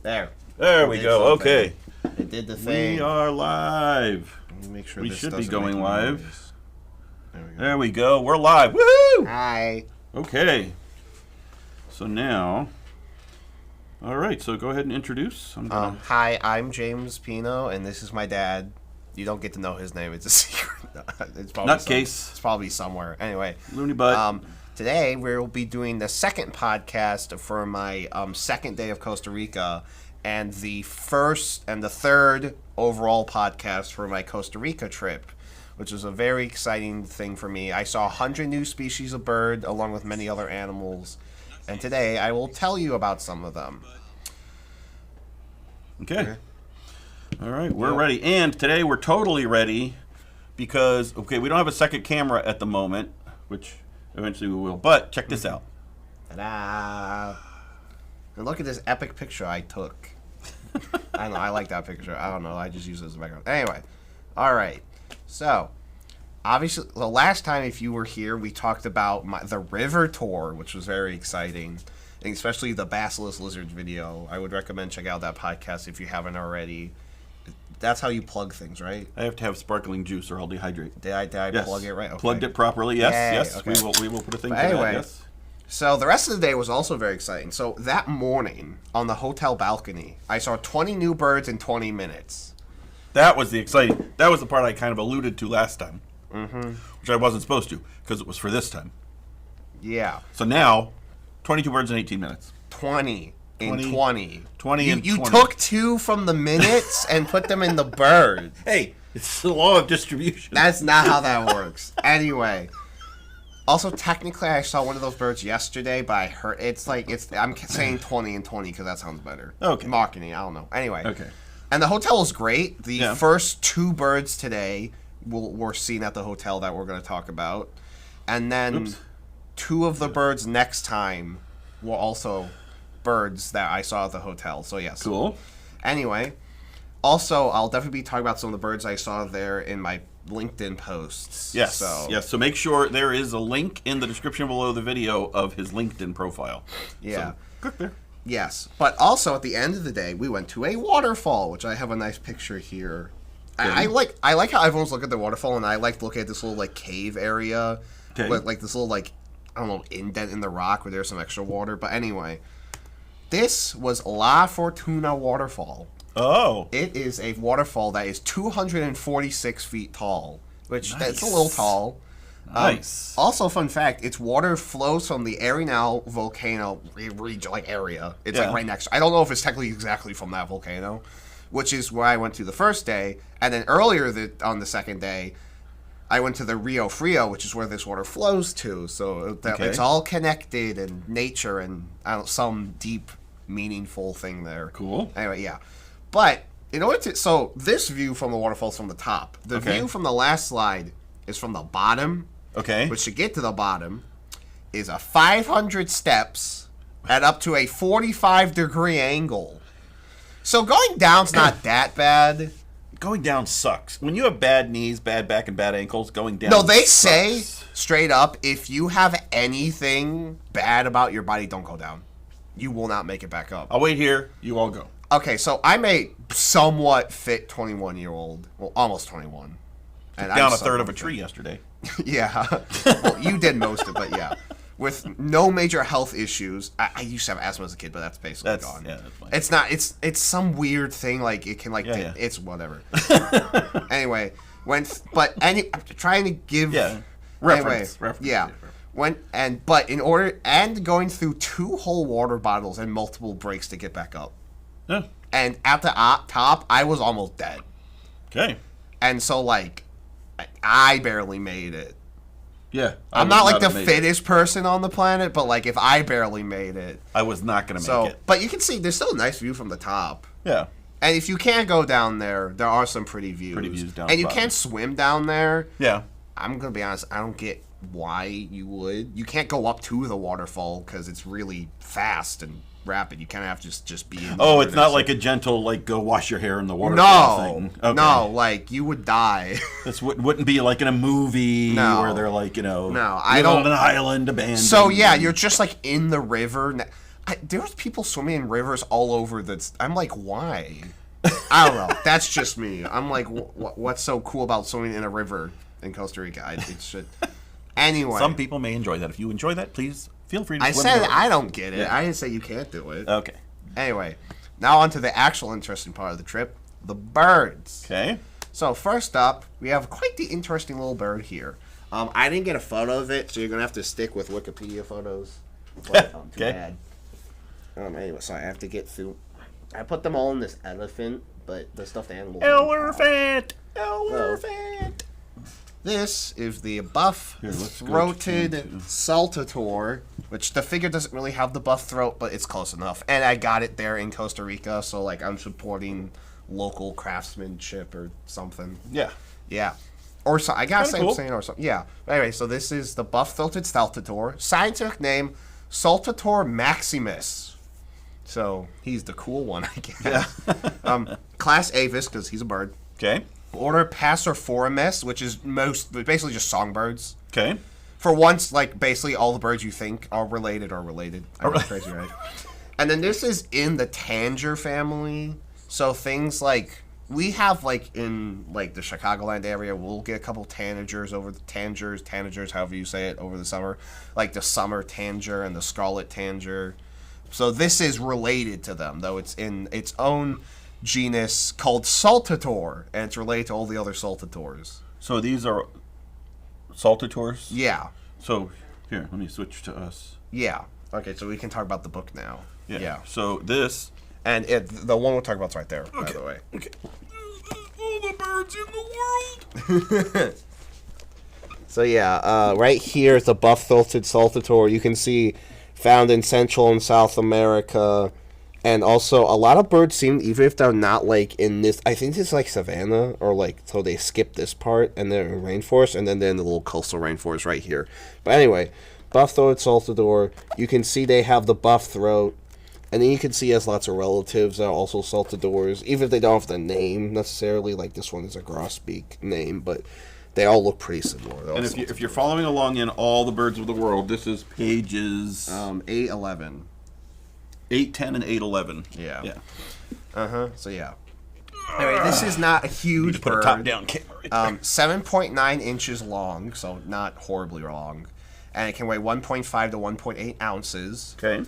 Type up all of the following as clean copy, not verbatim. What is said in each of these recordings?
There we go. Okay. It did the thing. We are live. Let me make sure we this should be doesn't going make live. noise. There we go. We're live. Woo! Hi. Okay. So now, all right. So go ahead and introduce. Hi, I'm James Pino, and this is my dad. You don't get to know his name. It's a secret. It's probably Nutcase. It's probably somewhere. Anyway. Looney butt. Today we'll be doing the second podcast for my second day of Costa Rica, and the first and the third overall podcast for my Costa Rica trip, which was a very exciting thing for me. I saw 100 new species of bird along with many other animals, and today I will tell you about some of them. Okay. All right, we're ready. And today we're totally ready because, we don't have a second camera at the moment, which eventually we will. But check this out. Ta-da! And look at this epic picture I took. I don't know, I like that picture. I don't know, I just use it as a background. Anyway, all right. So, obviously, the last time if you were here, we talked about the river tour, which was very exciting, and especially the Basilisk Lizards video. I would recommend checking out that podcast if you haven't already. That's how you plug things, right? I have to have sparkling juice or I'll dehydrate. Did I yes. plug it right? Okay. Plugged it properly. Yes, Yay, yes. okay. We will put a thing but to anyway, that. Yes. So the rest of the day was also very exciting. So that morning on the hotel balcony, I saw 20 new birds in 20 minutes. That was the exciting. That was the part I kind of alluded to last time, Mm-hmm. which I wasn't supposed to because it was for this time. Yeah. So now, 22 birds in 18 minutes. 20 in 20. 20 in 20. You took 2 from the minutes and put them in the birds. Hey, it's the law of distribution. That's not how that works. Anyway. Also, technically, I saw one of those birds yesterday, but I heard I'm saying 20 and 20 because that sounds better. Okay. Marketing, I don't know. Anyway. Okay. And the hotel was great. The first 2 birds today were seen at the hotel that we're going to talk about. And then 2 of the birds next time were also birds that I saw at the hotel. So, yes. Cool. Anyway, also, I'll definitely be talking about some of the birds I saw there in my LinkedIn posts. Yes. So make sure there is a link in the description below the video of his LinkedIn profile. Yeah. So, click there. Yes. But also, at the end of the day, we went to a waterfall, which I have a nice picture here. I like how everyone's looking at the waterfall, and I like looking at this little, cave area. Okay. With, this little, I don't know, indent in the rock where there's some extra water. But anyway, this was La Fortuna Waterfall. Oh. It is a waterfall that is 246 feet tall, which that's a little tall. Nice. Also, fun fact, its water flows from the Arenal volcano region, area. It's right next. I don't know if it's technically exactly from that volcano, which is where I went to the first day. And then earlier on the second day, I went to the Rio Frio, which is where this water flows to. So it's all connected and nature and some deep, meaningful thing there. Cool. Anyway, yeah. But in order to, so this view from the waterfall is from the top. The view from the last slide is from the bottom. Okay. Which to get to the bottom is a 500 steps at up to a 45-degree angle. So going down's not that bad. Going down sucks. When you have bad knees, bad back, and bad ankles, going down No, they sucks. say straight up, if you have anything bad about your body, don't go down. You will not make it back up. I'll wait here. You all go. Okay, so I'm a somewhat fit 21-year-old. Well, almost 21. And down a third of a tree yesterday. Yeah. Well, you did most of it, but yeah. With no major health issues. I used to have asthma as a kid, but that's basically gone. Yeah, that's fine. It's not, it's some weird thing, it can, it's whatever. Anyway, I'm trying to give... Yeah, reference. Yeah. But in order, and going through 2 whole water bottles and multiple breaks to get back up. Yeah. And at the top, I was almost dead. Okay. And so, I barely made it. Yeah. I'm not, the fittest person on the planet, but, if I barely made it. I was not going to make it. But you can see, there's still a nice view from the top. Yeah. And if you can't go down there, there are some pretty views. Pretty views down And you bottom. can't swim down there. Yeah. I'm going to be honest, I don't get why you would. You can't go up to the waterfall because it's really fast and rapid. You kind of have to just be in the Oh, it's not like a gentle, go wash your hair in the water thing. Okay. No, you would die. This wouldn't be like in a movie where they're No, on I don't. on an island abandoned. So, yeah, you're just, in the river. There was people swimming in rivers all over. I'm like, why? I don't know. That's just me. I'm like, what's so cool about swimming in a river in Costa Rica? It should. Anyway, Some people may enjoy that. If you enjoy that, please feel free to. I swim said in the I don't get it. Yeah. I didn't say you can't do it. Okay. Anyway, now on to the actual interesting part of the trip: the birds. Okay. So first up, we have quite the interesting little bird here. I didn't get a photo of it, so you're gonna have to stick with Wikipedia photos. But, too Okay. bad. Anyway, so I have to get through. I put them all in this elephant, but the stuffed animals. Elephant. This is the buff-throated saltator, which the figure doesn't really have the buff throat, but it's close enough. And I got it there in Costa Rica, so like I'm supporting local craftsmanship or something. Yeah. Yeah. Or so I gotta say cool. I'm saying or something. Yeah. Anyway, so this is the buff-throated saltator. Scientific name, Saltator maximus. So he's the cool one, I guess. Yeah. Class Avis, because he's a bird. Okay. Order Passeriformes, which is basically just songbirds. Okay. For once, like basically all the birds you think are related are related. I know, crazy, right? And then this is in the Tanger family. So things like we have like in like the Chicagoland area, we'll get a couple tanagers over the tanagers, however you say it, over the summer, like the summer tanger and the scarlet tanger. So this is related to them, though it's in its own genus called Saltator, and it's related to all the other Saltators. So these are saltators? Yeah. So here, let me switch to us. Yeah. Okay, so we can talk about the book now. Yeah. So this. And the one we'll talk about's right there, by the way. Okay. All the birds in the world. So yeah, right here is the buff-throated saltator. You can see found in Central and South America. And also, a lot of birds seem, even if they're not, like, in this... I think it's, like, savanna, or, like, so they skip this part, and they're in rainforest, and then they're in the little coastal rainforest right here. But anyway, buff-throated saltador, you can see they have the buff throat, and then you can see has lots of relatives that are also saltadors, even if they don't have the name, necessarily. Like, this one is a grosbeak name, but they all look pretty similar. And if you're following along in All the Birds of the World, this is pages... 811. 810 and 811. Yeah. Yeah. So yeah. Anyway, this is not a huge Put bird. a top-down camera right there. 7.9 inches long, so not horribly long, and it can weigh 1.5 to 1.8 ounces. Okay.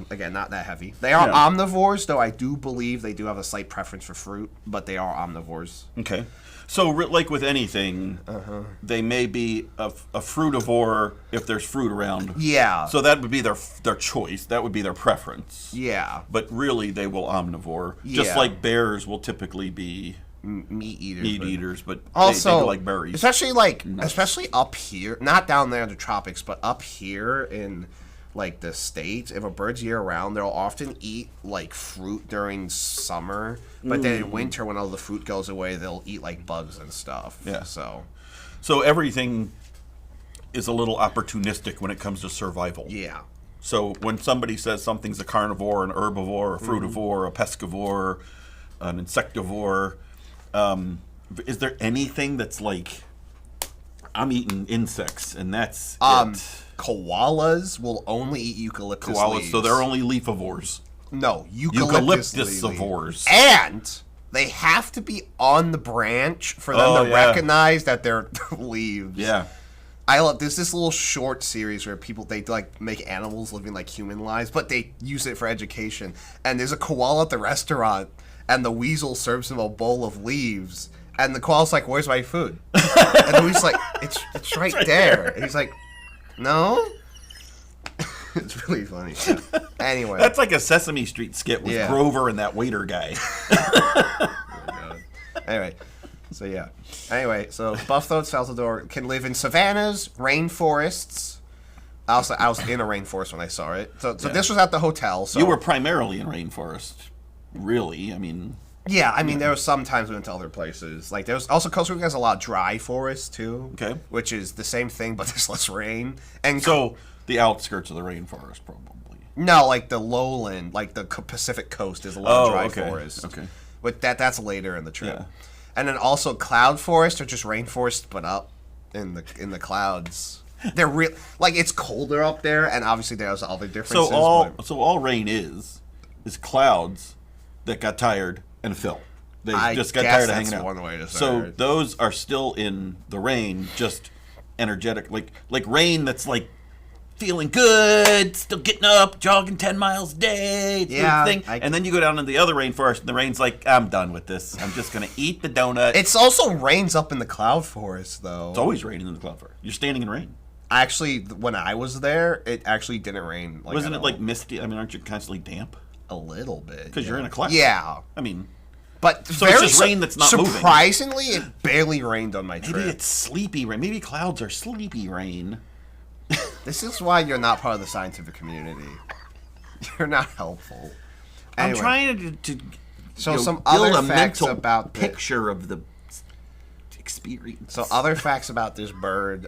Again, not that heavy. They are omnivores, though I do believe they do have a slight preference for fruit, but they are omnivores. Okay. So, like with anything, they may be a fruitivore if there's fruit around. Yeah. So that would be their choice. That would be their preference. Yeah. But really, they will omnivore. Yeah. Just like bears will typically be meat eaters. Meat eaters, but also they like berries. Especially up here, not down there in the tropics, but up here in like the States, if a bird's year round, they'll often eat like fruit during summer, but then in winter when all the fruit goes away, they'll eat like bugs and stuff. Yeah. So everything is a little opportunistic when it comes to survival. yeah. So when somebody says something's a carnivore, an herbivore, a fruitivore, a pescivore, an insectivore, is there anything that's like, I'm eating insects and that's it? Koalas will only eat eucalyptus leaves. So they're only leafivores. No, eucalyptus eucalyptusivores. And they have to be on the branch for them to recognize that they're leaves. Yeah. I love this little short series where they like make animals living like human lives, but they use it for education. And there's a koala at the restaurant, and the weasel serves him a bowl of leaves, and the koala's like, "Where's my food?" And the weasel's like, "It's right there." And he's like, "No." It's really funny. Yeah. Anyway, That's like a Sesame Street skit with Grover and that waiter guy. oh my God. Anyway, so buff-throated saltador can live in savannas, rainforests. I was in a rainforest when I saw it. So this was at the hotel. So You were primarily in rainforest, really. I mean, there was some times we went to other places. Like there's also Costa Rica has a lot of dry forest too. Okay. Which is the same thing, but there's less rain. And so the outskirts of the rainforest, probably. no, like the lowland, like the Pacific coast is a lot of dry forest. Okay. But that's later in the trip. Yeah. And then also cloud forest or just rainforest, but up in the clouds. They're real. Like, it's colder up there, and obviously there's other differences. So all rain is clouds that got tired and fell. They just got tired of hanging out. One way to say so it. those are still in the rain, just energetic, like rain that's like feeling good, still getting up, jogging 10 miles a day, thing. And then you go down in the other rainforest, and the rain's like, I'm done with this. I'm just gonna eat the donut. It's also rains up in the cloud forest, though. It's always raining in the cloud forest. You're standing in rain. Actually, when I was there, it actually didn't rain. Like, wasn't it like misty? I mean, aren't you constantly damp? A little bit. Because you're in a cloud. Yeah. I mean, but so it's just rain that's not moving. Surprisingly, it barely rained on my trip. Maybe it's sleepy rain. Maybe clouds are sleepy rain. This is why you're not part of the scientific community. You're not helpful. Anyway, I'm trying to some build other a facts mental about picture of the experience. So other facts about this bird,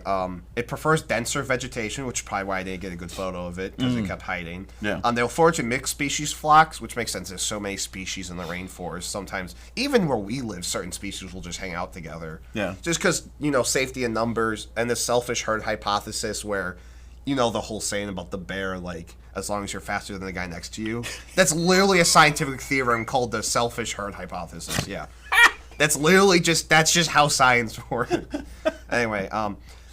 it prefers denser vegetation, which is probably why I didn't get a good photo of it, because it kept hiding. Yeah. They'll forage in mixed species flocks, which makes sense. There's so many species in the rainforest. Sometimes, even where we live, certain species will just hang out together. Yeah. Just because, safety in numbers, and the selfish herd hypothesis where, the whole saying about the bear, like, as long as you're faster than the guy next to you. That's literally a scientific theorem called the selfish herd hypothesis, yeah. That's literally that's just how science works. Anyway,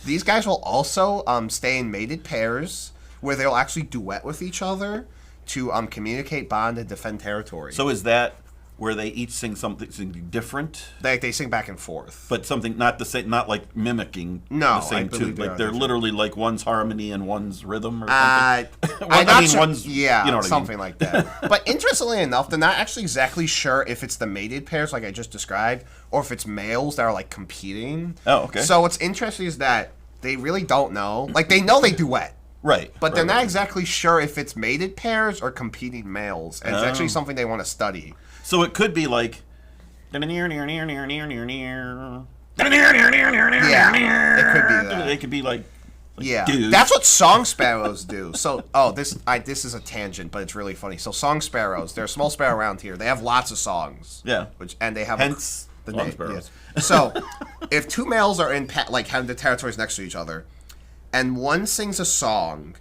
these guys will also stay in mated pairs where they'll actually duet with each other to communicate, bond, and defend territory. So is that where they each sing something different? They sing back and forth. But something not the same, not like mimicking the same tune. Like they're literally like one's harmony and one's rhythm or something. One's something like that. But interestingly enough, they're not actually exactly sure if it's the mated pairs like I just described, or if it's males that are like competing. Oh, okay. So what's interesting is that they really don't know. Like they know they duet. Right. But they're not exactly sure if it's mated pairs or competing males. And it's actually something they want to study. So it could be like. Yeah, it could be that. It could be like yeah, dudes. That's what song sparrows do. So, this is a tangent, but it's really funny. So, song sparrows, they're a small sparrow around here. They have lots of songs. Yeah, and they have hence the song name. sparrows. Yeah. So, if two males are in having the territories next to each other, and one sings a song,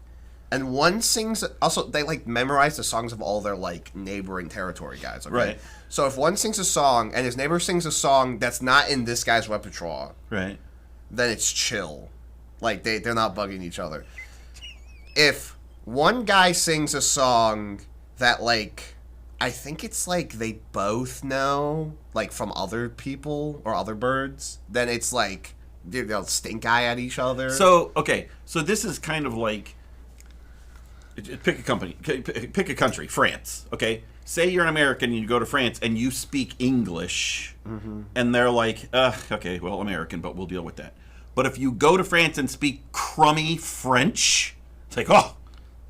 and one sings also they like memorize the songs of all their like neighboring territory guys. Okay? Right. So if one sings a song and his neighbor sings a song that's not in this guy's repertoire, right, then it's chill. Like, they're not bugging each other. If one guy sings a song that, like, I think it's, like, they both know, like, from other people or other birds, then it's, like, they'll stink eye at each other. So, okay. So this is kind of like, pick a country, France, okay? Say you're an American and you go to France and you speak English, and they're like, okay, well, American, but we'll deal with that. But if you go to France and speak crummy French, it's like, oh,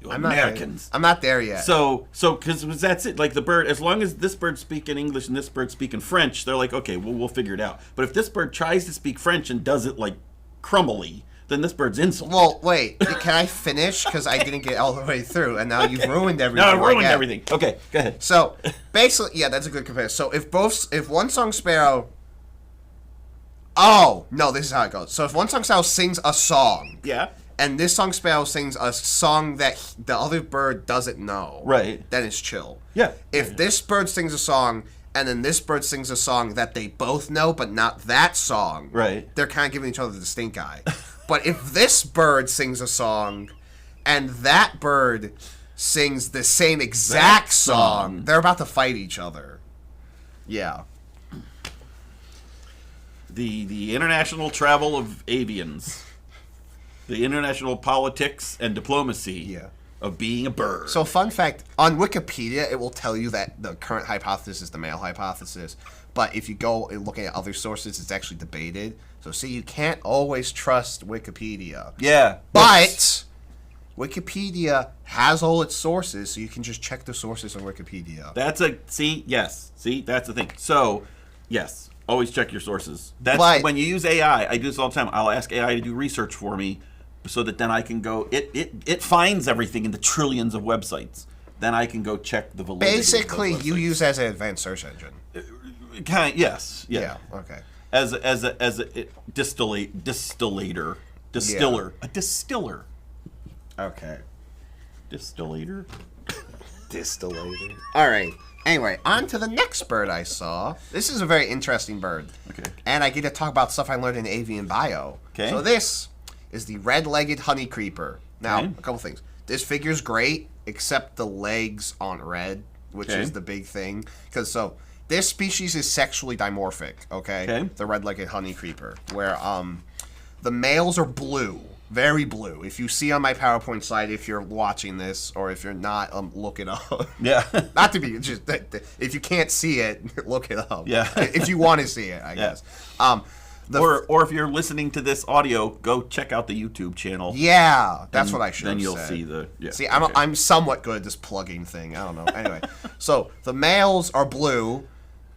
you Americans. I'm not there yet. So, because that's it. Like the bird, as long as this bird's speaking English and this bird's speaking French, they're like, okay, well, we'll figure it out. But if this bird tries to speak French and does it like crummily, then this bird's insulted. Well, wait, can I finish? Because I didn't get all the way through, and now you've ruined everything. No, I ruined everything. Okay, go ahead. So, basically, yeah, that's a good comparison. So, if one song sparrow... Oh, no, this is how it goes. So, if one song sparrow sings a song... Yeah. And this song sparrow sings a song that the other bird doesn't know... Right. Then it's chill. Yeah. If this bird sings a song... And then this bird sings a song that they both know, but not that song. Right. They're kind of giving each other the stink eye. But if this bird sings a song, and that bird sings the same exact song, they're about to fight each other. Yeah. The international travel of avians. The international politics and diplomacy of being a bird. So, fun fact, on Wikipedia, it will tell you that the current hypothesis is the male hypothesis. But if you go and look at other sources, it's actually debated. So, see, you can't always trust Wikipedia. Yeah. But Wikipedia has all its sources, so you can just check the sources on Wikipedia. That's the thing. So, yes, always check your sources. That's when you use AI. I do this all the time. I'll ask AI to do research for me, so that then I can go. It finds everything in the trillions of websites. Then I can go check the validity. Basically, of those you websites. use it as an advanced search engine. Yes. Yeah. Okay. As a distillator. Distiller. A distiller. Okay. Distillator. Distillator. All right. Anyway, on to the next bird I saw. This is a very interesting bird. Okay. And I get to talk about stuff I learned in avian bio. Okay. So this is the red-legged honey creeper. Now, Okay. a couple things. This figure's great, except the legs aren't red, which Okay. is the big thing. Because this species is sexually dimorphic. Okay. The red-legged honey creeper, where the males are blue. Very blue. If you see on my PowerPoint slide, if you're watching this, or if you're not, look it up. Yeah. Not to be just if you can't see it, look it up. Yeah. If you want to see it, I guess. Or if you're listening to this audio, go check out the YouTube channel. Yeah, that's what I should. Then have you'll said. see the. Yeah. See, I'm somewhat good at this plugging thing. I don't know. Anyway, so the males are blue,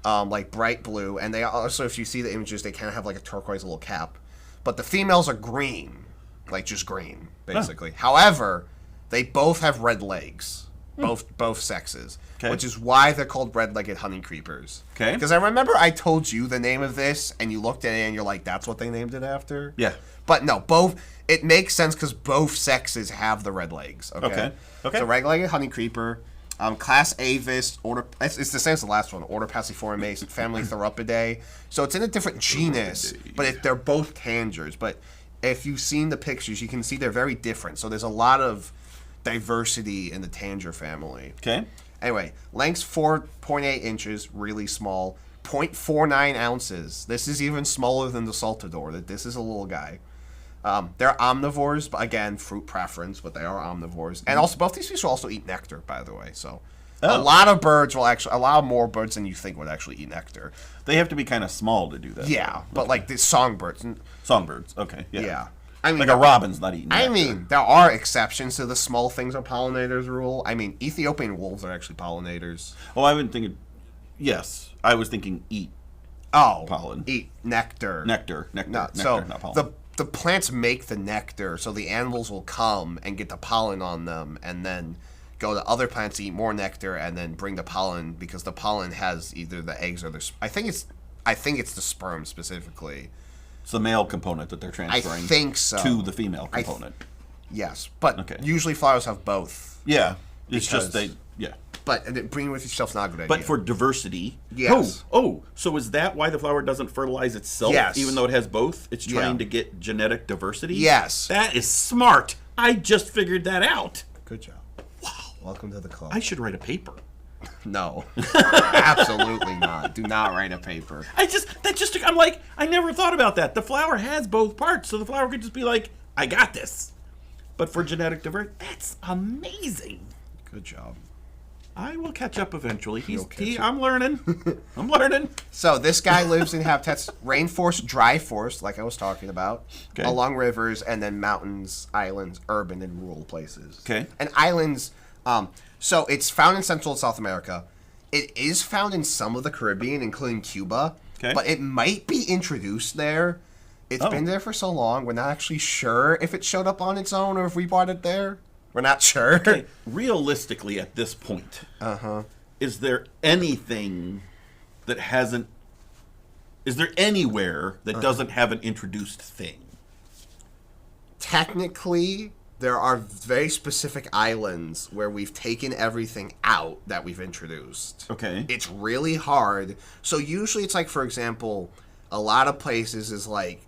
like bright blue, and they also, if you see the images, they kind of have like a turquoise little cap. But the females are green. Like just green, basically. However, they both have red legs, both sexes, which is why they're called red-legged honey creepers. Okay. Because I remember I told you the name of this, and you looked at it and you're like, "That's what they named it after." Yeah. But no, it makes sense because both sexes have the red legs. Okay. So red-legged honey creeper, class Avis, order. It's the same as the last one. Order Passiflora, family Theropidae. So it's in a different genus, but they're both tangers. But if you've seen the pictures, you can see they're very different. So there's a lot of diversity in the tanger family. Okay. Anyway, length's 4.8 inches, really small. 0.49 ounces. This is even smaller than the Saltador. This is a little guy. They're omnivores, but again, fruit preference, but they are omnivores. And also, both these fish will also eat nectar, by the way. So a lot more birds than you think would actually eat nectar. They have to be kind of small to do that. Yeah, but like the songbirds. Songbirds. Okay. Yeah. Yeah. I mean, like a robin's not eating nectar. I mean, there are exceptions to the small things are pollinators rule. I mean, Ethiopian wolves are actually pollinators. Oh, I've been thinking. Yes, I was thinking eat. Pollen. Eat nectar. Nectar, No, nectar, so not pollen. the plants make the nectar, so the animals will come and get the pollen on them, and then go to other plants to eat more nectar, and then bring the pollen because the pollen has either the eggs or the. I think it's the sperm specifically. It's the male component that they're transferring. I think so. To the female component. Yes, but usually flowers have both. Yeah, it's just they. Yeah. But bringing with yourself's not a good idea. But for diversity. Yes. So is that why the flower doesn't fertilize itself? Yes. Even though it has both? It's trying to get genetic diversity? Yes. That is smart. I just figured that out. Good job. Wow. Welcome to the club. I should write a paper. No. Absolutely not. Do not write a paper. I'm like, I never thought about that. The flower has both parts, so the flower could just be like, I got this. But for genetic diversity, that's amazing. Good job. I will catch up eventually. Up. I'm learning. I'm learning. So this guy lives in habitats, rainforest, dry forest, like I was talking about, along rivers, and then mountains, islands, urban, and rural places. Okay. And islands, so it's found in Central and South America. It is found in some of the Caribbean, including Cuba. Okay. But it might be introduced there. It's been there for so long, we're not actually sure if it showed up on its own or if we brought it there. We're not sure. Okay. Realistically, at this point, is there anything that hasn't? Is there anywhere that doesn't have an introduced thing? Technically, there are very specific islands where we've taken everything out that we've introduced. Okay. It's really hard. So usually it's like, for example, a lot of places is like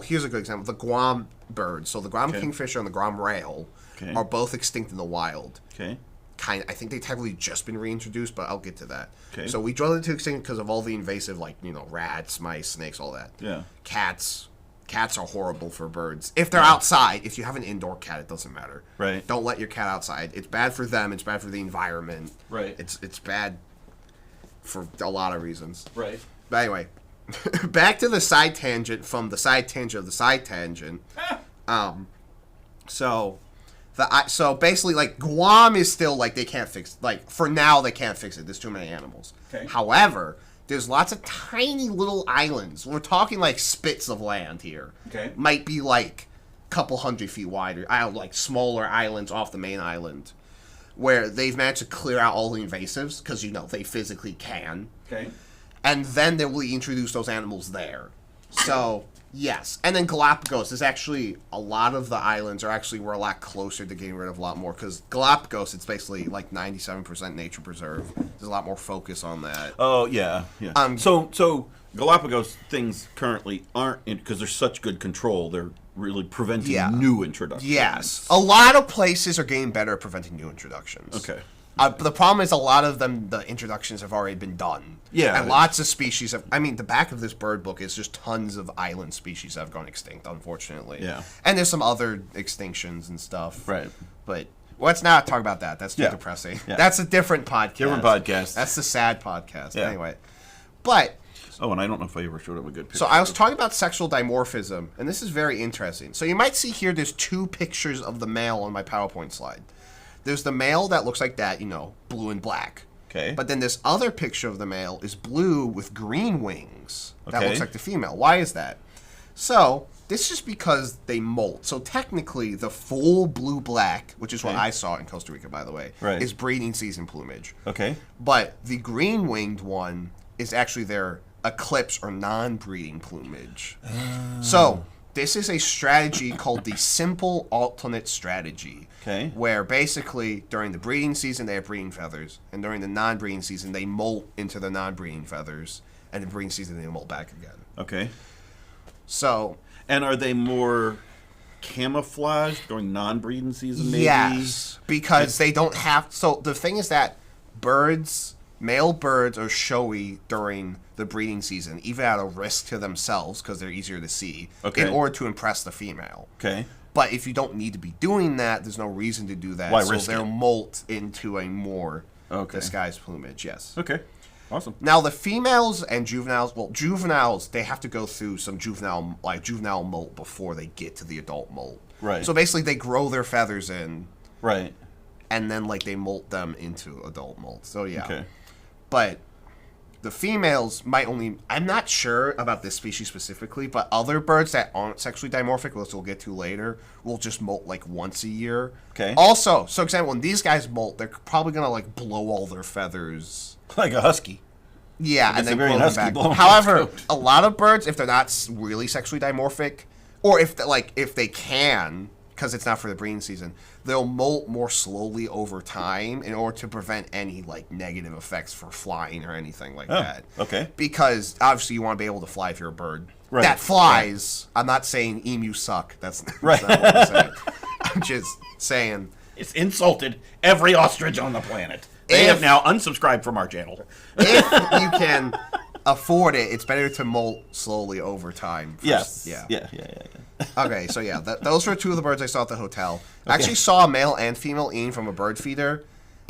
here's a good example. The Guam birds. So the Guam kingfisher and the Guam rail are both extinct in the wild. Okay. I think they technically just been reintroduced, but I'll get to that. Okay. So we drilled into extinct because of all the invasive, rats, mice, snakes, all that. Yeah. Cats are horrible for birds. If they're outside, if you have an indoor cat, it doesn't matter. Right. Don't let your cat outside. It's bad for them. It's bad for the environment. Right. It's bad for a lot of reasons. Right. But anyway, back to the side tangent from the side tangent of the side tangent. So basically, like, Guam is still, like, they can't fix, like, for now they can't fix it. There's too many animals. Okay. However, there's lots of tiny little islands. We're talking, like, spits of land here. Okay. Might be, like, a couple 100 feet wide, or, like, smaller islands off the main island, where they've managed to clear out all the invasives, because, they physically can. Okay. And then they will introduce those animals there. So, yes. And then Galapagos is actually, a lot of the islands were a lot closer to getting rid of a lot more. Because Galapagos, it's basically like 97% nature preserve. There's a lot more focus on that. Oh, yeah. So Galapagos things currently aren't, because there's such good control, they're really preventing new introductions. Yes. A lot of places are getting better at preventing new introductions. Okay. But the problem is a lot of them, the introductions have already been done. Yeah. And lots of species have... I mean, the back of this bird book is just tons of island species that have gone extinct, unfortunately. Yeah. And there's some other extinctions and stuff. Right. But let's not talk about that. That's too depressing. Yeah. That's a different podcast. Different podcast. That's the sad podcast. Yeah. Anyway. But... Oh, and I don't know if I ever showed him a good picture. So I was talking about sexual dimorphism, and this is very interesting. So you might see here there's 2 pictures of the male on my PowerPoint slide. There's the male that looks like that, blue and black. Okay. But then this other picture of the male is blue with green wings. That Okay. looks like the female. Why is that? So this is because they molt. So technically, the full blue-black, which is what I saw in Costa Rica, by the way, is breeding season plumage. Okay. But the green-winged one is actually their eclipse or non-breeding plumage. So this is a strategy called the simple alternate strategy. Okay. Where basically during the breeding season they have breeding feathers, and during the non-breeding season they molt into the non-breeding feathers, and in the breeding season they molt back again. Okay. So. And are they more camouflaged during non-breeding season? Maybe? Yes, because they don't have. So the thing is that male birds are showy during the breeding season, even at a risk to themselves because they're easier to see, in order to impress the female. Okay. But if you don't need to be doing that, there's no reason to do that. Why so risk they'll it? molt into a more disguised plumage, yes. Okay. Awesome. Now, the females and juveniles, they have to go through some juvenile molt before they get to the adult molt. Right. So basically, they grow their feathers in. Right. And then, they molt them into adult molt. So, yeah. Okay. But the females might only... I'm not sure about this species specifically, but other birds that aren't sexually dimorphic, which we'll get to later, will just molt, once a year. Okay. Also, so example, when these guys molt, they're probably going to, blow all their feathers. Like a husky. Yeah, and then blow them husky back. blowing However, out. a lot of birds, if they're not really sexually dimorphic, or if they can, because it's not for the breeding season, they'll molt more slowly over time in order to prevent any negative effects for flying or anything like that. Okay. Because obviously you want to be able to fly if you're a bird Right. that flies. Right. I'm not saying emus suck. That's Right. not what I'm saying. I'm just saying It's insulted every ostrich on the planet. They have now unsubscribed from our channel. if you can afford it, it's better to molt slowly over time. Yes. Yeah. Yeah. Okay, so yeah, those were 2 of the birds I saw at the hotel. I actually saw a male and female eating from a bird feeder.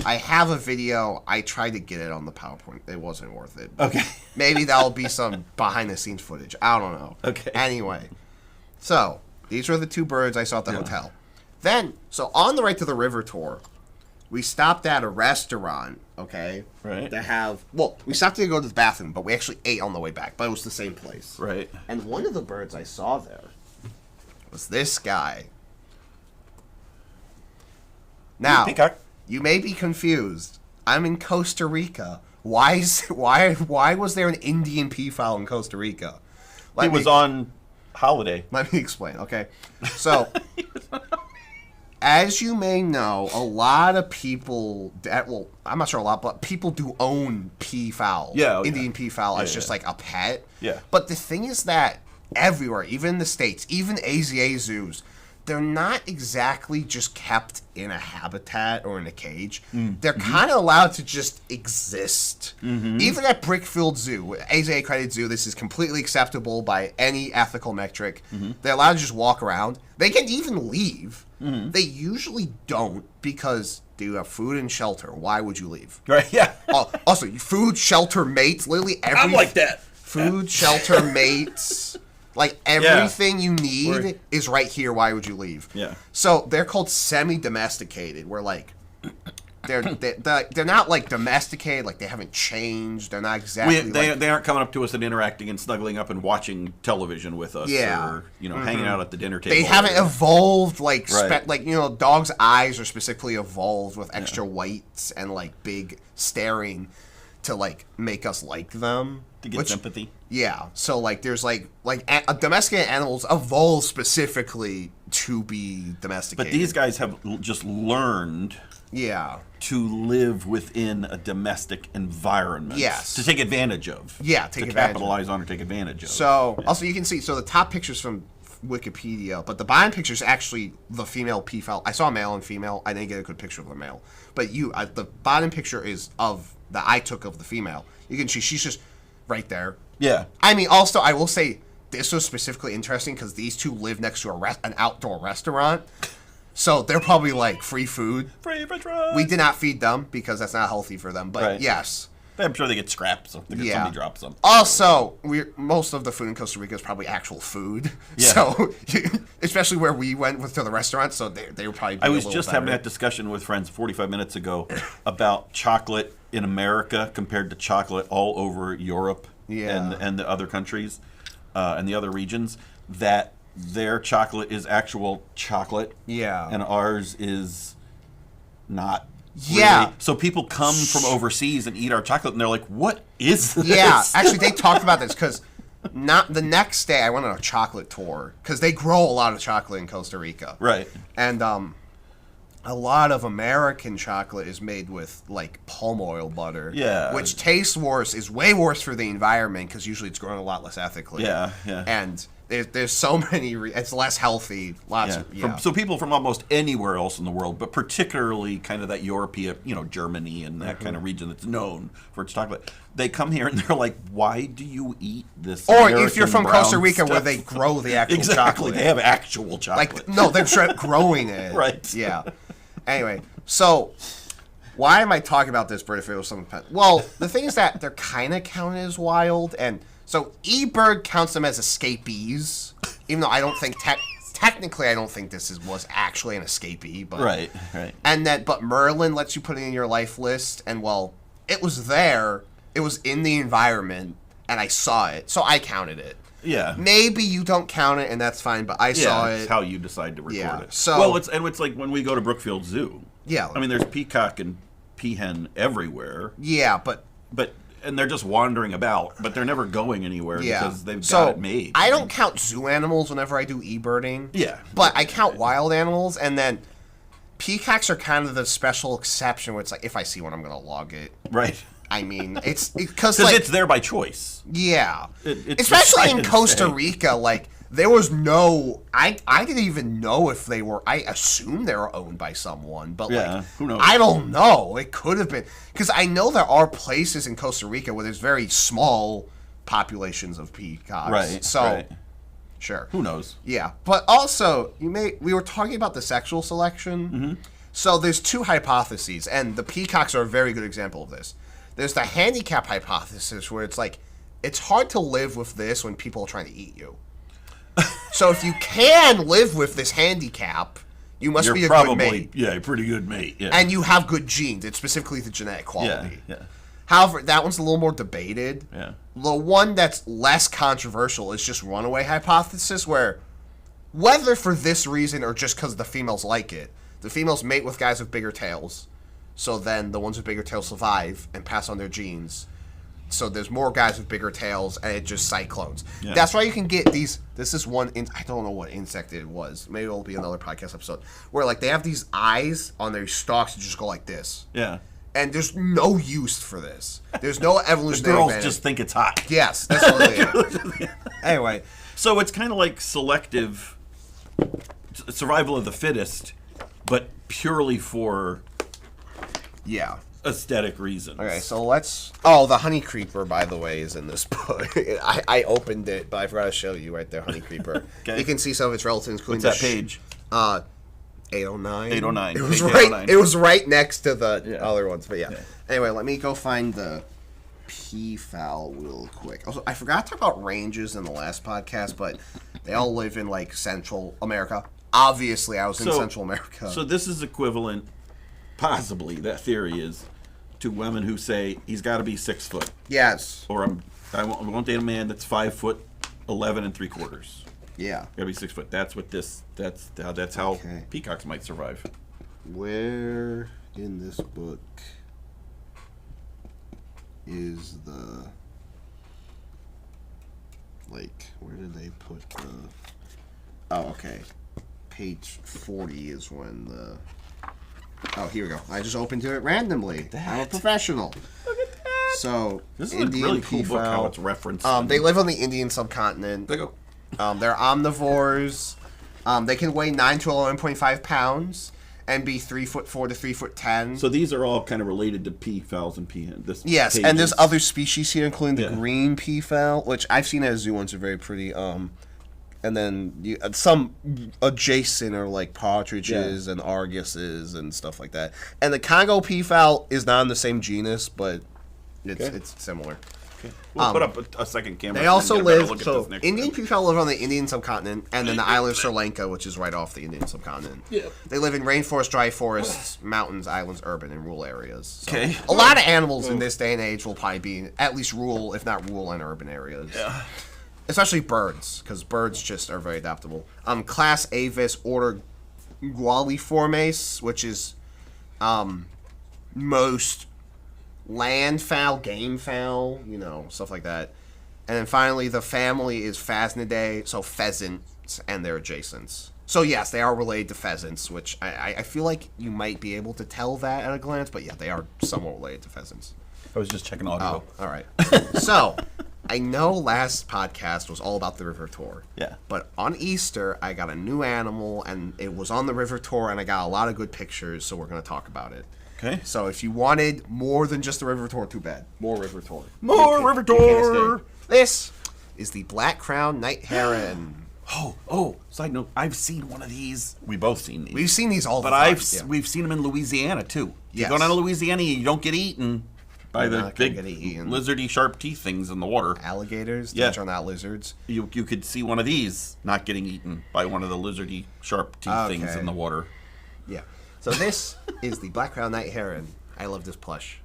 I have a video. I tried to get it on the PowerPoint. It wasn't worth it. Okay. Maybe that'll be some behind-the-scenes footage. I don't know. Okay. Anyway, so these were the 2 birds I saw at the hotel. Then, so on the way to the river tour, we stopped at a restaurant, okay? Right. We stopped to go to the bathroom, but we actually ate on the way back, but it was the same place. Right. And one of the birds I saw there was this guy. Now, Peacock. you may be confused. I'm in Costa Rica. Why was there an Indian peafowl in Costa Rica? He was on holiday. Let me explain, okay? So, as you may know, a lot of people, I'm not sure a lot, but people do own peafowl. Yeah. Indian peafowl as just a pet. Yeah. But the thing is that everywhere, even in the States, even AZA zoos, they're not exactly just kept in a habitat or in a cage. They're kind of allowed to just exist. Even at Brickfield Zoo, AZA accredited zoo, this is completely acceptable by any ethical metric. They're allowed to just walk around. They can even leave. They usually don't because they have food and shelter. Why would you leave? Right, yeah. Also, food, shelter, mates, literally every... I'm like that. Food, shelter, mates... everything you need is right here. Why would you leave? Yeah. So they're called semi-domesticated, where they're not domesticated, they haven't changed. They're not exactly. They aren't coming up to us and interacting and snuggling up and watching television with us. Yeah. Or hanging out at the dinner table. They haven't evolved Right. dogs' eyes are specifically evolved with extra whites and big staring to like make us like them. To get sympathy. Yeah. So like there's like domesticated animals evolve specifically to be domesticated. But these guys have just learned to live within a domestic environment. Yes. To take advantage of. Yeah, to capitalize on or take advantage of. So also you can see the top picture's from Wikipedia, but the bottom picture is actually the female peafowl. I saw a male and female. I didn't get a good picture of the male, but the bottom picture is of that I took of the female. You can see she's just right there. Yeah. I mean, also I will say this was specifically interesting because these two live next to an outdoor restaurant, so they're probably like free food. Free French fries. We did not feed them because that's not healthy for them. But right. yes. I'm sure they get scraps. Somebody drops them. Also, most of the food in Costa Rica is probably actual food. Yeah. So, especially where we went to the restaurant, so they were probably. I was just having that discussion with friends 45 minutes ago about chocolate in America compared to chocolate all over Europe and the other countries and the other regions. That their chocolate is actual chocolate. Yeah. And ours is not. Yeah. Really. So people come from overseas and eat our chocolate, and they're like, "What is this?" Yeah, actually, they talked about this because the next day I went on a chocolate tour because they grow a lot of chocolate in Costa Rica, right? And a lot of American chocolate is made with like palm oil butter, which tastes worse, is way worse for the environment because usually it's grown a lot less ethically. Yeah. And there's so many. It's less healthy. So people from almost anywhere else in the world, but particularly kind of that European, Germany and that kind of region that's known for its chocolate, they come here and they're like, "Why do you eat this?" Or if you're from Costa Rica, where they grow the actual chocolate, they have actual chocolate. Like no, they're growing it. Right. Yeah. Anyway, so why am I talking about this bird if it was something? Well, the thing is that they're kind of counted as wild, and so eBird counts them as escapees, even though I don't think technically I don't think this was actually an escapee, but right. But Merlin lets you put it in your life list, and well, it was there, it was in the environment, and I saw it, so I counted it. Yeah. Maybe you don't count it, and that's fine, but I saw it. It's how you decide to record it. So, it's like when we go to Brookfield Zoo. Yeah. I mean, there's peacock and peahen everywhere. Yeah, but and they're just wandering about, but they're never going anywhere because they've got it made. I don't count zoo animals whenever I do e-birding. Yeah. But I count wild animals, and then peacocks are kind of the special exception where it's like, if I see one, I'm going to log it. Right. I mean, it's because it's there by choice. Yeah. It's especially in Costa Rica, like, there was no... I didn't even know if they were... I assumed they were owned by someone, but, who knows? I don't know. It could have been... Because I know there are places in Costa Rica where there's very small populations of peacocks. Right, So, sure. Who knows? Yeah. But also, we were talking about the sexual selection. Mm-hmm. So there's two hypotheses, and the peacocks are a very good example of this. There's the handicap hypothesis, where it's like, it's hard to live with this when people are trying to eat you. So if you can live with this handicap, you must be a good mate. Yeah, a pretty good mate. Yeah. And you have good genes. It's specifically the genetic quality. Yeah. However, that one's a little more debated. Yeah. The one that's less controversial is just runaway hypothesis, where whether for this reason or just because the females like it, the females mate with guys with bigger tails. So then the ones with bigger tails survive and pass on their genes. So there's more guys with bigger tails, and it just cyclones. Yeah. That's why you can get these. This is one. I don't know what insect it was. Maybe it'll be another podcast episode where like they have these eyes on their stalks that just go like this. Yeah. And there's no use for this. There's no evolutionary the girls advantage. just think it's hot. Yes, that's what it. Anyway, so it's kind of like selective survival of the fittest, but purely for aesthetic reasons. Okay, so let's... Oh, the honey creeper, by the way, is in this book. I opened it, but I forgot to show you right there, honey creeper. Okay. You can see some of its relatives. What's that page? 809. 809. It was page right. 809. It was right next to the other ones, but yeah. Anyway, let me go find the peafowl real quick. Also, I forgot to talk about ranges in the last podcast, but they all live in like Central America. Obviously, I was in Central America. So this is equivalent, possibly, that theory is, to women who say he's got to be 6 foot. Yes. Or I won't date a man that's 5'11" 3/4. Yeah. Gotta be 6 foot. That's what this. That's how peacocks might survive. Where in this book is the... Like, where did they put the... Oh, okay. Page 40 is when the... Oh, here we go. I just opened it randomly. I'm a professional. Look at that. So, This is Indian a really cool book how peafowl. it's referenced. They live on the Indian subcontinent. They go. They're omnivores. They can weigh 9 to 11.5 pounds and be 3'4" to 3'10". So these are all kind of related to peafowls and peahens. This Yes, page and there's is- other species here, including the Yeah. green peafowl, which I've seen at a zoo once. Are very pretty. And then some adjacent are like partridges and arguses and stuff like that. And the Congo peafowl is not in the same genus, but it's similar. Okay. We'll put up a second camera. They so also you can get a better live. look at So this next Indian time. peafowl live on the Indian subcontinent, and then the island of Sri Lanka, which is right off the Indian subcontinent. Yeah. They live in rainforest, dry forests, mountains, islands, urban, and rural areas. So Okay. a lot of animals in this day and age will probably be in at least rural, if not rural, and urban areas. Yeah. Especially birds, because birds just are very adaptable. Class Avis, order Gualiformes, which is most land fowl, game fowl, stuff like that. And then finally, the family is Phasnidae, so pheasants and their adjacents. So yes, they are related to pheasants, which I feel like you might be able to tell that at a glance, but yeah, they are somewhat related to pheasants. I was just checking audio. Oh, all right. So, I know last podcast was all about the river tour. Yeah. But on Easter, I got a new animal, and it was on the river tour, and I got a lot of good pictures, so we're going to talk about it. Okay. So, if you wanted more than just the river tour, too bad. More river tour. More river tour. can't escape. This is the black crown night heron. Oh, side note, I've seen one of these. We both seen these. We've seen these all the But time. we've seen them in Louisiana too. You Yes. go down to Louisiana, you don't get eaten by You're the not gonna big get eaten. lizardy sharp teeth things in the water. Alligators, Yeah. which are not lizards. You could see one of these not getting eaten by one of the lizardy sharp teeth things Okay. in the water. Yeah. So this is the black crown night heron. I love this plush.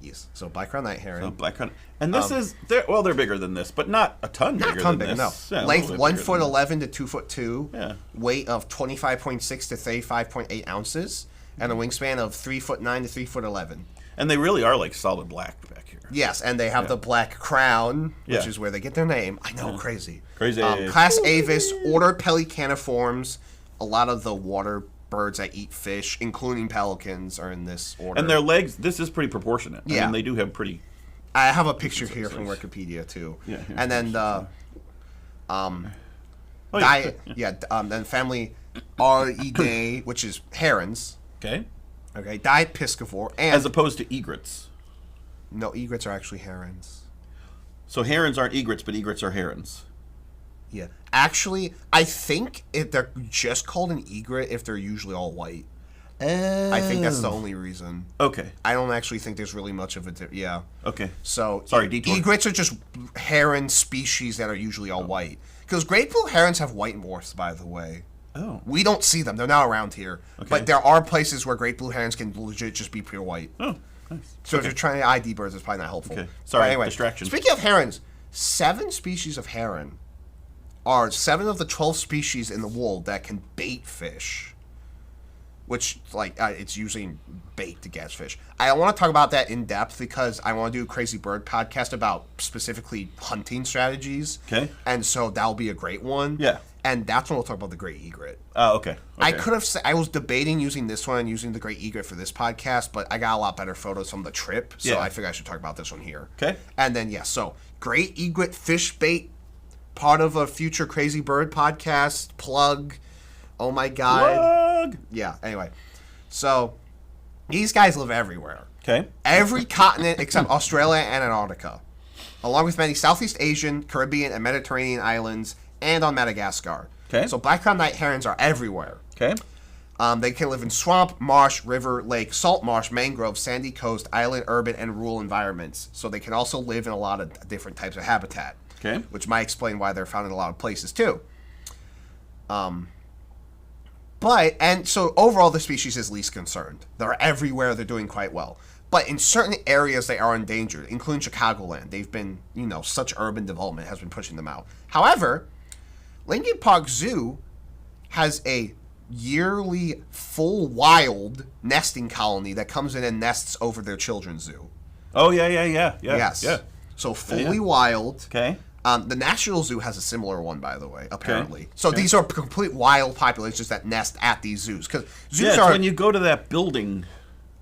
Yes. So black crown night heron. So black crown. And this they're bigger than this, but not a ton bigger Not a ton than bigger, no. this. Yeah, a Length little bit 1 bigger foot than 11 to 2 foot 2. Yeah. Weight of 25.6 to 35.8 ounces, and a wingspan of 3 foot 9 to 3 foot 11. this. And they really are like solid black back here. Yes, and they have the black crown, which Yeah. is where they get their name. I know, crazy. Crazy. Class Avis, order Pelicaniforms. A lot of the water birds that eat fish, including pelicans, are in this order. And their legs, this is pretty proportionate. I Yeah. mean, they do have pretty. I have a picture here from Wikipedia too. Yeah, here. And then the Oh, diet, then family Aridae, which is herons. Okay. Okay, diet piscivore, and As opposed to egrets. no, egrets are actually herons. So herons aren't egrets, but egrets are herons. Yeah, actually, I think if they're just called an egret if they're usually all white. I think that's the only reason. Okay. I don't actually think there's really much of a yeah. Okay. So Sorry, detour. egrets are just heron species that are usually all white. Because great blue herons have white morphs, by the way. Oh. We don't see them; they're not around here. Okay. But there are places where great blue herons can legit just be pure white. Oh, nice. So if you're trying to ID birds, it's probably not helpful. Okay. Sorry, But anyway, distraction. Speaking of herons, 7 species of heron are 7 of the 12 species in the world that can bait fish. Which, it's using bait to catch fish. I don't want to talk about that in depth because I want to do a Crazy Bird podcast about specifically hunting strategies. Okay. And so that'll be a great one. Yeah. And that's when we'll talk about the great egret. Oh, okay. I could have said I was debating using this one and using the great egret for this podcast, but I got a lot better photos from the trip, so Yeah. I figured I should talk about this one here. Okay. And then so great egret fish bait, part of a future Crazy Bird podcast plug. Oh my god. Plug. Yeah. Anyway, so these guys live everywhere. Okay. Every continent except Australia and Antarctica, along with many Southeast Asian, Caribbean, and Mediterranean islands, and on Madagascar. Okay. So black-crowned herons are everywhere. Okay. They can live in swamp, marsh, river, lake, salt marsh, mangrove, sandy coast, island, urban, and rural environments. So they can also live in a lot of different types of habitat. Okay. Which might explain why they're found in a lot of places too. So overall the species is least concerned. They're everywhere, they're doing quite well. But in certain areas they are endangered, including Chicagoland. They've been, such urban development has been pushing them out. However, Lincoln Park Zoo has a yearly full wild nesting colony that comes in and nests over their children's zoo. Oh, yeah. Yes. Yeah. So fully wild. Okay. The National Zoo has a similar one, by the way, apparently. Okay. So these are complete wild populations that nest at these zoos. Because zoos are... when you go to that building...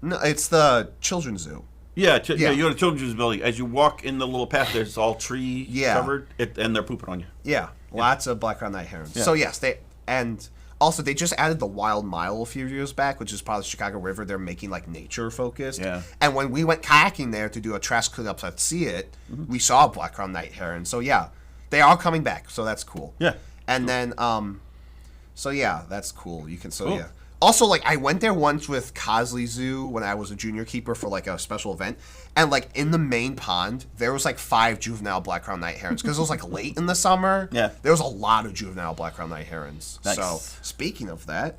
No, it's the Children's Zoo. Yeah, you go to Children's Building. As you walk in the little path, there's all tree covered, and they're pooping on you. Yeah, lots of black-crowned night herons. Yeah. So yes, and also they just added the Wild Mile a few years back, which is part of the Chicago River. They're making like nature focused. Yeah. And when we went kayaking there to do a trash cleanup at See It, we saw a black-crowned night heron. So yeah, they are coming back. So that's cool. Yeah. And then so yeah, that's cool. You can yeah. Also, like, I went there once with Cosley Zoo when I was a junior keeper for, like, a special event. And, like, in the main pond, there was, like, 5 juvenile black-crowned night herons. Because it was, like, late in the summer. Yeah. There was a lot of juvenile black-crowned night herons. Nice. So, speaking of that,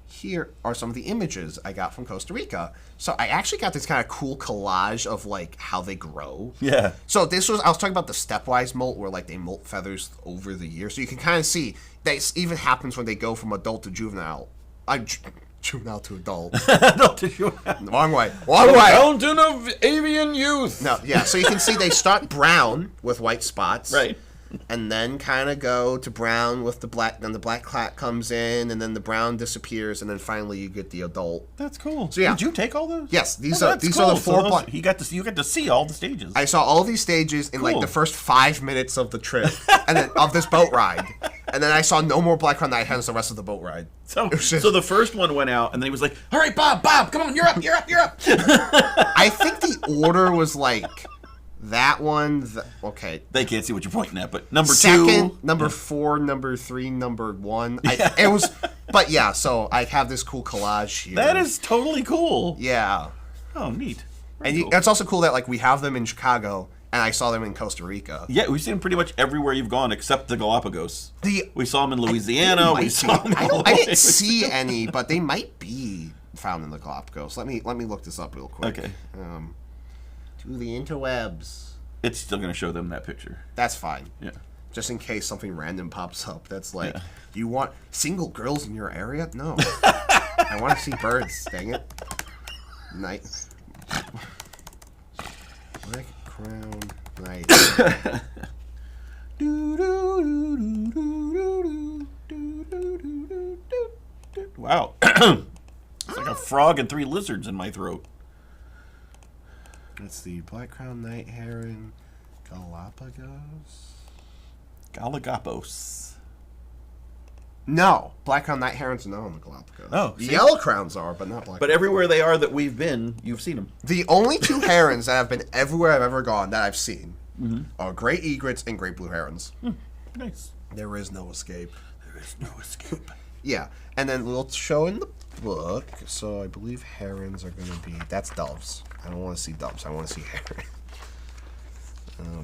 here are some of the images I got from Costa Rica. So, I actually got this kind of cool collage of, like, how they grow. Yeah. So, I was talking about the stepwise molt, where, like, they molt feathers over the year. So, you can kind of see... That even happens when they go from adult to juvenile. Juvenile to adult. Adult to juvenile. Wrong way. Wrong way. Fountain of avian youth. No, yeah. So you can see they start brown with white spots. Right. And then kind of go to brown with the black. Then the black clat comes in, and then the brown disappears, and then finally you get the adult. That's cool. So yeah. Did you take all those? Yes. These are the 4 black. You got to see all the stages. I saw all these stages in like the first 5 minutes of the trip, and then of this boat ride. And then I saw no more black-crowned night herons the rest of the boat ride. So the first one went out, and then he was like, "All right, Bob, come on, you're up." I think the order was like that one. Okay, they can't see what you're pointing at, but number second, 2, number 4, number 3, number 1. It was, but yeah. So I have this cool collage here. That is totally cool. Yeah. Oh, neat. And it's also cool that like we have them in Chicago. And I saw them in Costa Rica. Yeah, we've seen them pretty much everywhere you've gone except the Galapagos. We saw them in Louisiana. We saw them. I didn't see any, but they might be found in the Galapagos. Let me look this up real quick. Okay. To the interwebs. It's still going to show them that picture. That's fine. Yeah. Just in case something random pops up. That's like, you want single girls in your area? No. I want to see birds. Dang it. Night. Black-crowned night. Wow. It's like a frog and 3 lizards in my throat. It's the black-crowned night heron, Galapagos. Galapagos. No, black-crowned night herons are not on the Galapagos. Oh, the yellow crowns are, but not black. But everywhere they are that we've been, you've seen them. The only 2 herons that have been everywhere I've ever gone that I've seen are great egrets and great blue herons. Nice. There is no escape. There is no escape. Yeah, and then we'll show in the book. So I believe herons are going to be. That's doves. I don't want to see doves. I want to see herons.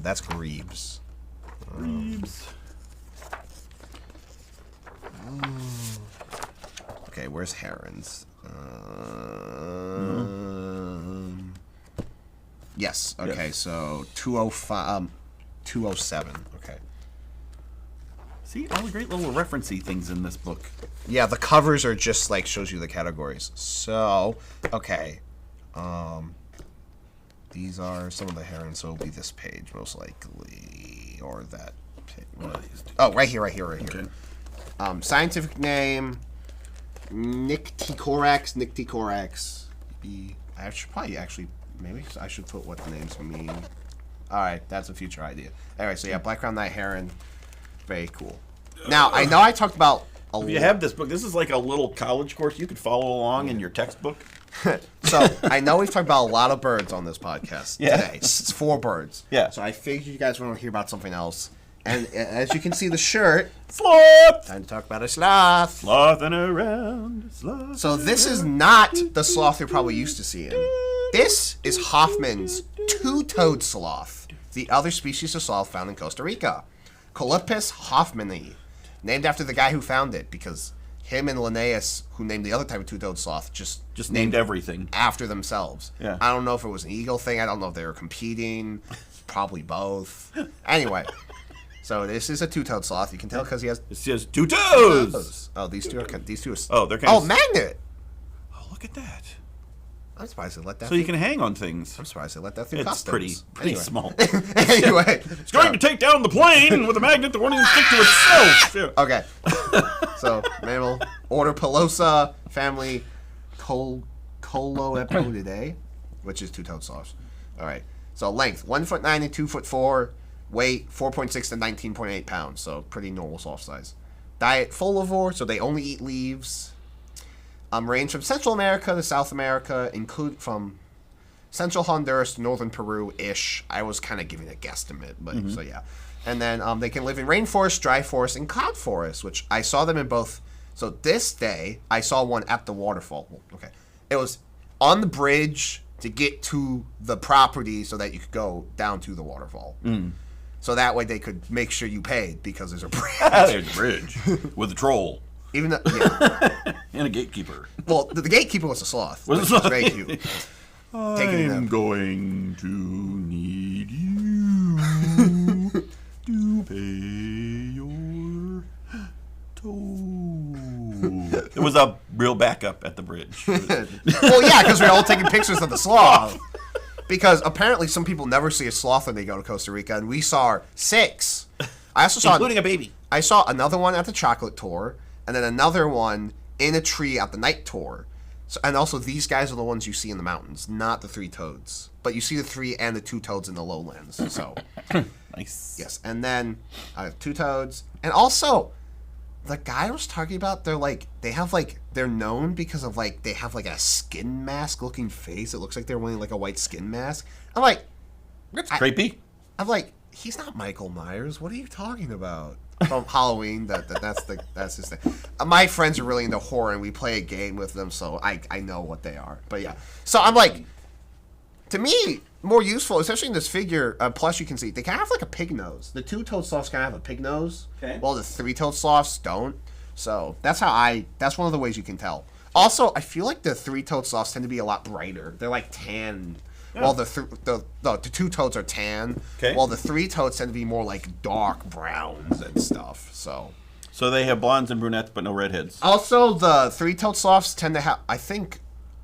That's grebes. Grebes. Okay, where's herons? Yes. Okay, so 205, 207. Okay. See all the great little referencey things in this book. Yeah, the covers are just like shows you the categories. So, okay. These are some of the herons, so it'll be this page most likely, or that page. Oh, right here. Okay. Scientific name, Nycticorax. I should probably maybe I should put what the names mean. All right, that's a future idea. Anyway, so yeah, black-crowned night heron, very cool. Now I know I talked about. If you have this book, this is like a little college course you could follow along in your textbook. So I know we've talked about a lot of birds on this podcast today. It's 4 birds. Yeah. So I figured you guys want to hear about something else. And as you can see, the shirt. Sloth! Time to talk about a sloth. Slothing around. Sloth. So this is not the sloth you're probably used to seeing. This is Hoffman's two-toed sloth, the other species of sloth found in Costa Rica. Coluppus hoffmanni, named after the guy who found it, because him and Linnaeus, who named the other type of two-toed sloth, just named everything after themselves. Yeah. I don't know if it was an eagle thing. I don't know if they were competing. Probably both. Anyway, so this is a two-toed sloth. You can tell because he has. It says 2 toes. Oh, these two are. Oh, they're kind of. Oh, magnet. Oh, look at that. I'm surprised they let that. So you can hang on things. I'm surprised they let that through It's customs. pretty small. Anyway, It's going to take down the plane with a magnet that won't even stick to itself. Yeah. Okay. So, mammal, order Pelosa, family, Coloepodidae, which is two-toed sloths. All right. So, length, 1'9" and 2'4", weight, 4.6 to 19.8 pounds. So, pretty normal sloth size. Diet, folivore, so they only eat leaves. Range from Central America to South America, include from Central Honduras to Northern Peru-ish. I was kind of giving a guesstimate, but so yeah. And then they can live in rainforest, dry forest, and cloud forest, which I saw them in both. So this day, I saw one at the waterfall. Okay. It was on the bridge to get to the property so that you could go down to the waterfall. So that way they could make sure you paid because there's a bridge. There's a bridge with a troll. Even though, yeah. And a gatekeeper. Well, the gatekeeper was a sloth. Was a which sloth. was very cute. I'm going to need you to pay your toll. It was a real backup at the bridge. Well, yeah, because we're all taking pictures of the sloth. Because apparently some people never see a sloth when they go to Costa Rica, and we saw 6. I also saw, including a baby. I saw another one at the chocolate tour, and then another one in a tree at the night tour. So, and also, these guys are the ones you see in the mountains, not the 3 toads. But you see the 3 and the 2 toads in the lowlands. So, Nice. yes. And then 2 toads, and also the guy I was talking about. They're known because of they have a skin mask looking face. It looks like they're wearing a white skin mask. I'm like, Creepy. I'm like, he's not Michael Myers. What are you talking about? From Halloween, that's his thing. My friends are really into horror, and we play a game with them, so I know what they are. But yeah, so I'm like, to me, more useful, especially in this figure. Plus, you can see they kind of have a pig nose. The 2-toed sloths kind of have a pig nose, while the 3-toed sloths don't. So that's that's one of the ways you can tell. Also, I feel like the 3-toed sloths tend to be a lot brighter. They're tan. Yeah. While the 2-toads are tan, while the 3-toads tend to be more dark browns and stuff. So they have blondes and brunettes, but no redheads. Also, the 3-toed sloths tend to have, I think,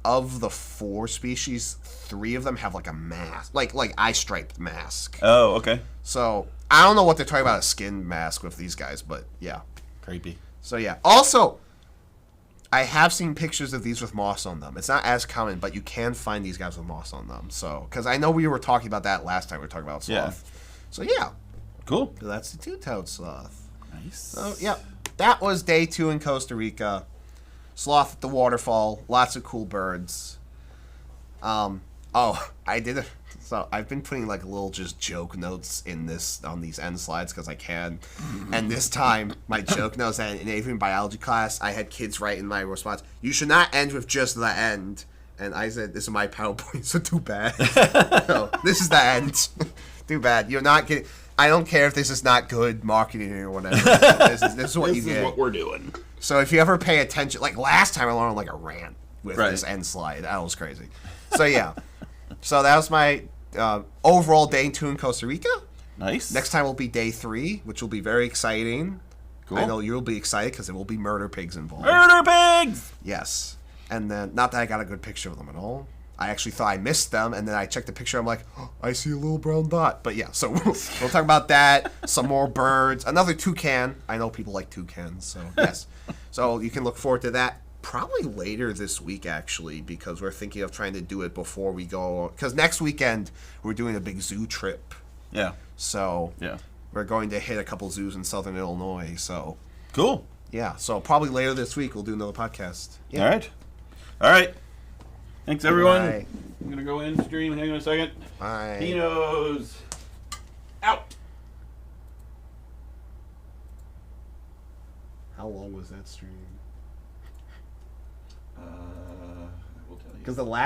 of the 4 species, 3 of them have a mask, like eye-striped mask. Oh, okay. So I don't know what they're talking about a skin mask with these guys, but yeah. Creepy. So yeah. Also, I have seen pictures of these with moss on them. It's not as common, but you can find these guys with moss on them. So, because I know we were talking about that last time we were talking about sloth. Yeah. So yeah. Cool. So that's the 2-toed sloth. Nice. So yeah, that was day 2 in Costa Rica. Sloth at the waterfall. Lots of cool birds. I did it. So I've been putting little just joke notes on these end slides because I can. And this time, my joke notes in avian biology class, I had kids write in my response, "You should not end with just the end." And I said, "This is my PowerPoint, so too bad." So this is the end. Too bad. You're not getting. I don't care if this is not good marketing or whatever. This is what you get. This is what we're doing. So if you ever pay attention, last time I went on a rant with this end slide. That was crazy. So yeah. So that was my overall day 2 in Costa Rica. Nice. Next time will be day 3, which will be very exciting. Cool. I know you'll be excited because there will be murder pigs involved. Murder pigs! Yes. And then, not that I got a good picture of them at all. I actually thought I missed them, and then I checked the picture. I'm like, oh, I see a little brown dot. But yeah, so we'll talk about that. Some more birds. Another toucan. I know people like toucans, so yes. So you can look forward to that. Probably later this week, actually, because we're thinking of trying to do it before we go. Because next weekend, we're doing a big zoo trip. Yeah. So we're going to hit a couple zoos in southern Illinois. So cool. Yeah. So probably later this week, we'll do another podcast. Yeah. All right. Thanks, everyone. Bye. I'm going to go in stream. Hang on a second. Bye. Pinos. Out. How long was that stream? I will tell you. Because the last